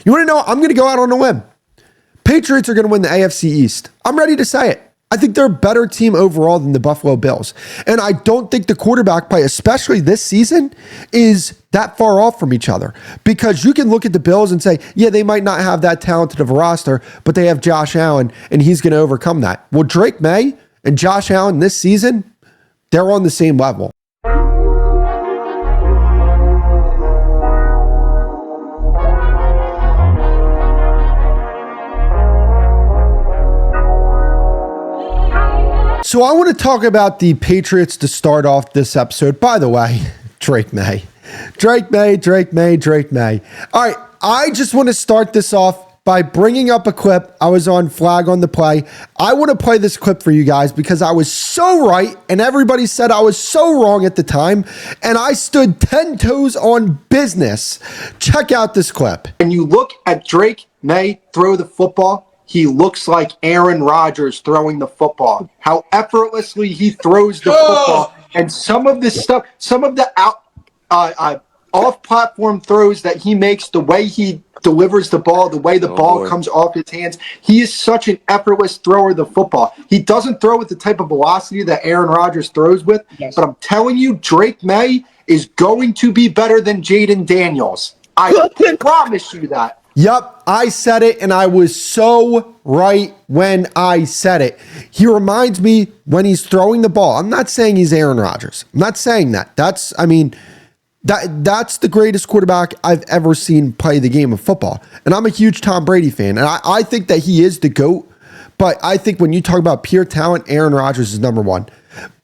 You want to know? I'm going to go out on a limb. Patriots are going to win the AFC East. I'm ready to say it. I think they're a better team overall than the Buffalo Bills. And I don't think the quarterback play, especially this season, is that far off from each other. Because you can look at the Bills and say, yeah, they might not have that talented of a roster, but they have Josh Allen, and he's going to overcome that. Well, Drake May and Josh Allen this season, they're on the same level. So I want to talk about the Patriots to start off this episode. By the way, Drake May. All right, I just want to start this off by bringing up a clip. I was on Flag on the Play. I want to play this clip for you guys because I was so right and everybody said I was so wrong at the time, and I stood 10 toes on business. Check out this clip. When you look at Drake May throw the football, he looks like Aaron Rodgers throwing the football. How effortlessly he throws the football. And some of this stuff, some of the off-platform throws that he makes, the way he delivers the ball, the way the ball comes off his hands, he is such an effortless thrower of the football. He doesn't throw with the type of velocity that Aaron Rodgers throws with, but I'm telling you, Drake May is going to be better than Jaden Daniels. I promise you that. Yep, I said it, and I was so right when I said it. He reminds me when he's throwing the ball. I'm not saying he's Aaron Rodgers. I'm not saying that. That's the greatest quarterback I've ever seen play the game of football. And I'm a huge Tom Brady fan, and I think that he is the GOAT. But I think when you talk about pure talent, Aaron Rodgers is number one.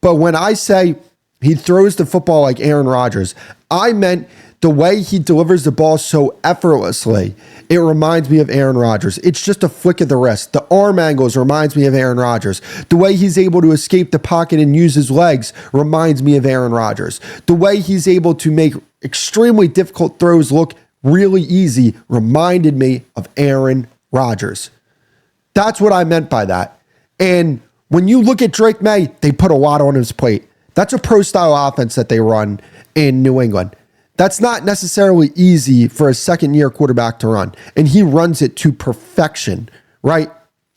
But when I say he throws the football like Aaron Rodgers, I meant the way he delivers the ball so effortlessly. It reminds me of Aaron Rodgers. It's just a flick of the wrist. The arm angles reminds me of Aaron Rodgers. The way he's able to escape the pocket and use his legs reminds me of Aaron Rodgers. The way he's able to make extremely difficult throws look really easy reminded me of Aaron Rodgers. That's what I meant by that. And when you look at Drake May, they put a lot on his plate. That's a pro-style offense that they run in New England. That's not necessarily easy for a second-year quarterback to run, and he runs it to perfection, right?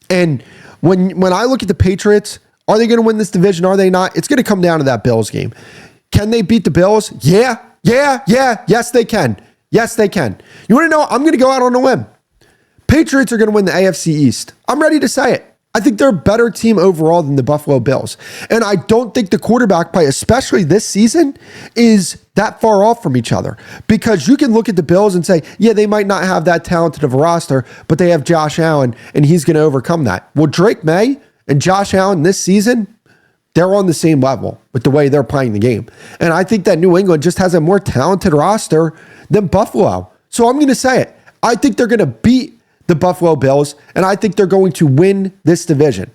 And when I look at the Patriots, are they going to win this division? Are they not? It's going to come down to that Bills game. Can they beat the Bills? Yeah. Yes, they can. Yes, they can. You want to know? I'm going to go out on a limb. Patriots are going to win the AFC East. I'm ready to say it. I think they're a better team overall than the Buffalo Bills. And I don't think the quarterback play, especially this season, is that far off from each other. Because you can look at the Bills and say, yeah, they might not have that talented of a roster, but they have Josh Allen, and he's going to overcome that. Well, Drake May and Josh Allen this season, they're on the same level with the way they're playing the game. And I think that New England just has a more talented roster than Buffalo. So I'm going to say it. I think they're going to beat the Buffalo Bills, and I think they're going to win this division.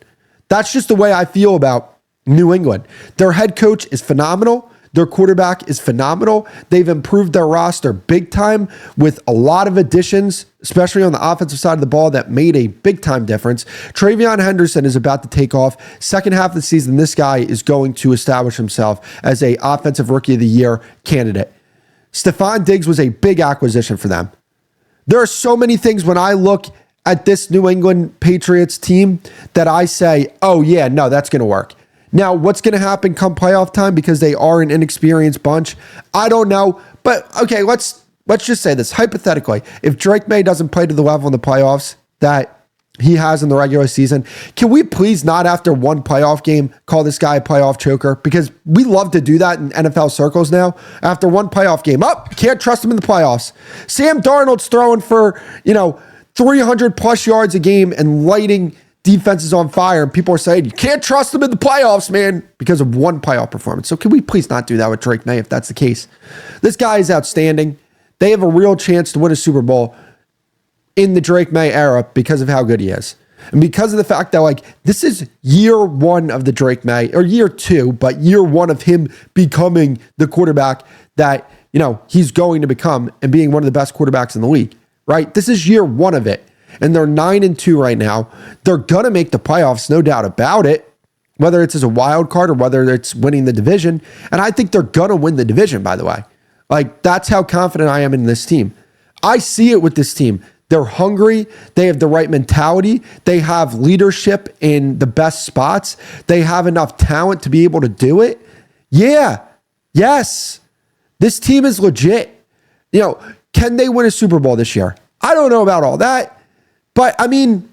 That's just the way I feel about New England. Their head coach is phenomenal. Their quarterback is phenomenal. They've improved their roster big time with a lot of additions, especially on the offensive side of the ball, that made a big time difference. Travion Henderson is about to take off. Second half of the season, this guy is going to establish himself as a offensive rookie of the year candidate. Stephon Diggs was a big acquisition for them. There are so many things when I look at this New England Patriots team that I say, oh yeah, no, that's going to work. Now, what's going to happen come playoff time because they are an inexperienced bunch? I don't know. But okay, let's just say this. Hypothetically, if Drake May doesn't play to the level in the playoffs that he has in the regular season, can we please not, after one playoff game, call this guy a playoff choker? Because we love to do that in NFL circles now. After one playoff game, can't trust him in the playoffs. Sam Darnold's throwing for, 300 plus yards a game and lighting defenses on fire. And people are saying, you can't trust him in the playoffs, man, because of one playoff performance. So can we please not do that with Drake May if that's the case? This guy is outstanding. They have a real chance to win a Super Bowl in the Drake May era because of how good he is. And because of the fact that, this is year one of the Drake May, or year two, but year one of him becoming the quarterback that, he's going to become and being one of the best quarterbacks in the league, right? This is year one of it. And they're 9-2 right now. They're going to make the playoffs, no doubt about it, whether it's as a wild card or whether it's winning the division. And I think they're going to win the division, by the way. That's how confident I am in this team. I see it with this team. They're hungry. They have the right mentality. They have leadership in the best spots. They have enough talent to be able to do it. Yeah. Yes. This team is legit. Can they win a Super Bowl this year? I don't know about all that. But, I mean,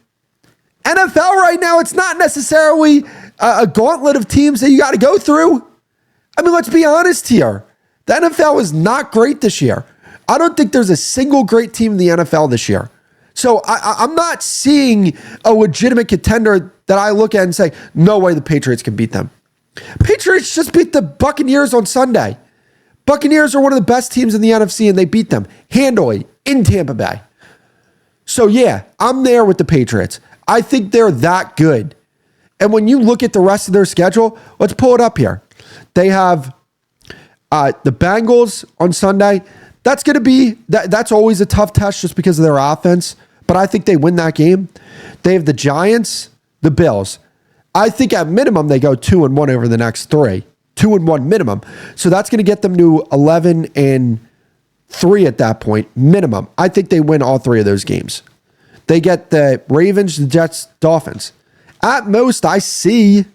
NFL right now, it's not necessarily a gauntlet of teams that you got to go through. I mean, let's be honest here. The NFL is not great this year. I don't think there's a single great team in the NFL this year. So I'm not seeing a legitimate contender that I look at and say, no way the Patriots can beat them. Patriots just beat the Buccaneers on Sunday. Buccaneers are one of the best teams in the NFC, and they beat them handily in Tampa Bay. So, yeah, I'm there with the Patriots. I think they're that good. And when you look at the rest of their schedule, let's pull it up here. They have the Bengals on Sunday. That's going to be, that's always a tough test just because of their offense. But I think they win that game. They have the Giants, the Bills. I think at minimum they go 2-1 over the next three. 2-1 minimum. So that's going to get them to 11-3 at that point, minimum. I think they win all three of those games. They get the Ravens, the Jets, Dolphins. At most, I see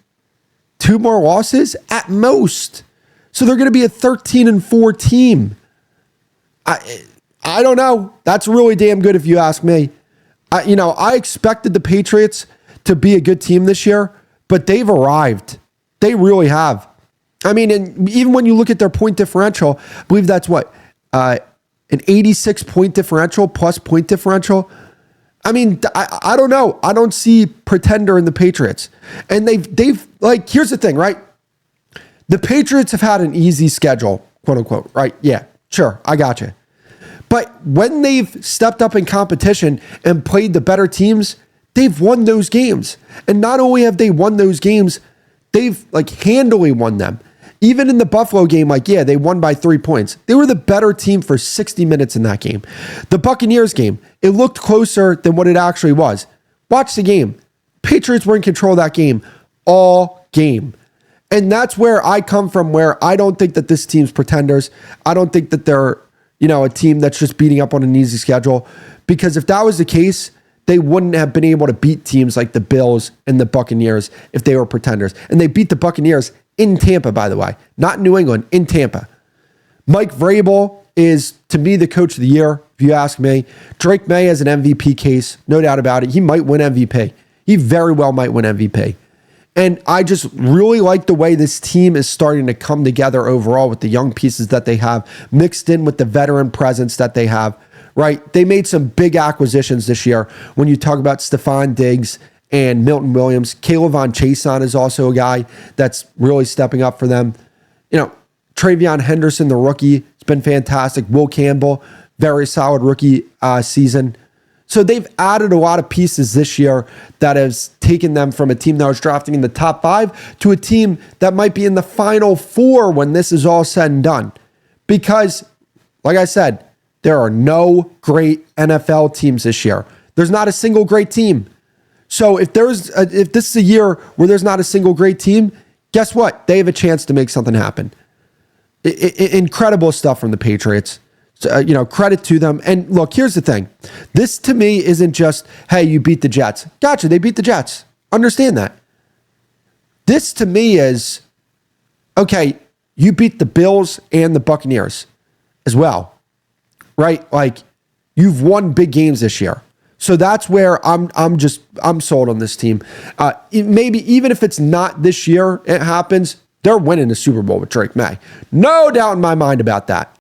2 more losses at most. So they're going to be a 13-4 team. I don't know. That's really damn good if you ask me. I expected the Patriots to be a good team this year, but they've arrived. They really have. I mean, and even when you look at their point differential, I believe that's what? An 86 point differential plus point differential. I mean, I don't know. I don't see pretender in the Patriots. And they've like, here's the thing, right? The Patriots have had an easy schedule, quote unquote, right? Yeah, sure. I got you. But when they've stepped up in competition and played the better teams, they've won those games. And not only have they won those games, they've like handily won them. Even in the Buffalo game, they won by 3 points. They were the better team for 60 minutes in that game. The Buccaneers game, it looked closer than what it actually was. Watch the game. Patriots were in control of that game all game. And that's where I come from, where I don't think that this team's pretenders. I don't think that they're, a team that's just beating up on an easy schedule. Because if that was the case, they wouldn't have been able to beat teams like the Bills and the Buccaneers if they were pretenders. And they beat the Buccaneers in Tampa, by the way, not New England, in Tampa. Mike Vrabel is, to me, the coach of the year, if you ask me. Drake May has an MVP case, no doubt about it. He might win MVP. He very well might win MVP. And I just really like the way this team is starting to come together overall with the young pieces that they have, mixed in with the veteran presence that they have, right? They made some big acquisitions this year. When you talk about Stephon Diggs and Milton Williams, Caleb Von Chason is also a guy that's really stepping up for them. Travion Henderson, the rookie, has been fantastic. Will Campbell, very solid rookie season. So they've added a lot of pieces this year that has taken them from a team that was drafting in the top 5 to a team that might be in the final 4 when this is all said and done. Because, like I said, there are no great NFL teams this year. There's not a single great team. So if this is a year where there's not a single great team, guess what? They have a chance to make something happen. Incredible stuff from the Patriots. So, credit to them. And look, here's the thing. This to me isn't just, hey, you beat the Jets. Gotcha, they beat the Jets. Understand that. This to me is, okay, you beat the Bills and the Buccaneers as well, right? Like, you've won big games this year. So that's where I'm sold on this team. Maybe even if it's not this year, it happens, they're winning the Super Bowl with Drake May. No doubt in my mind about that.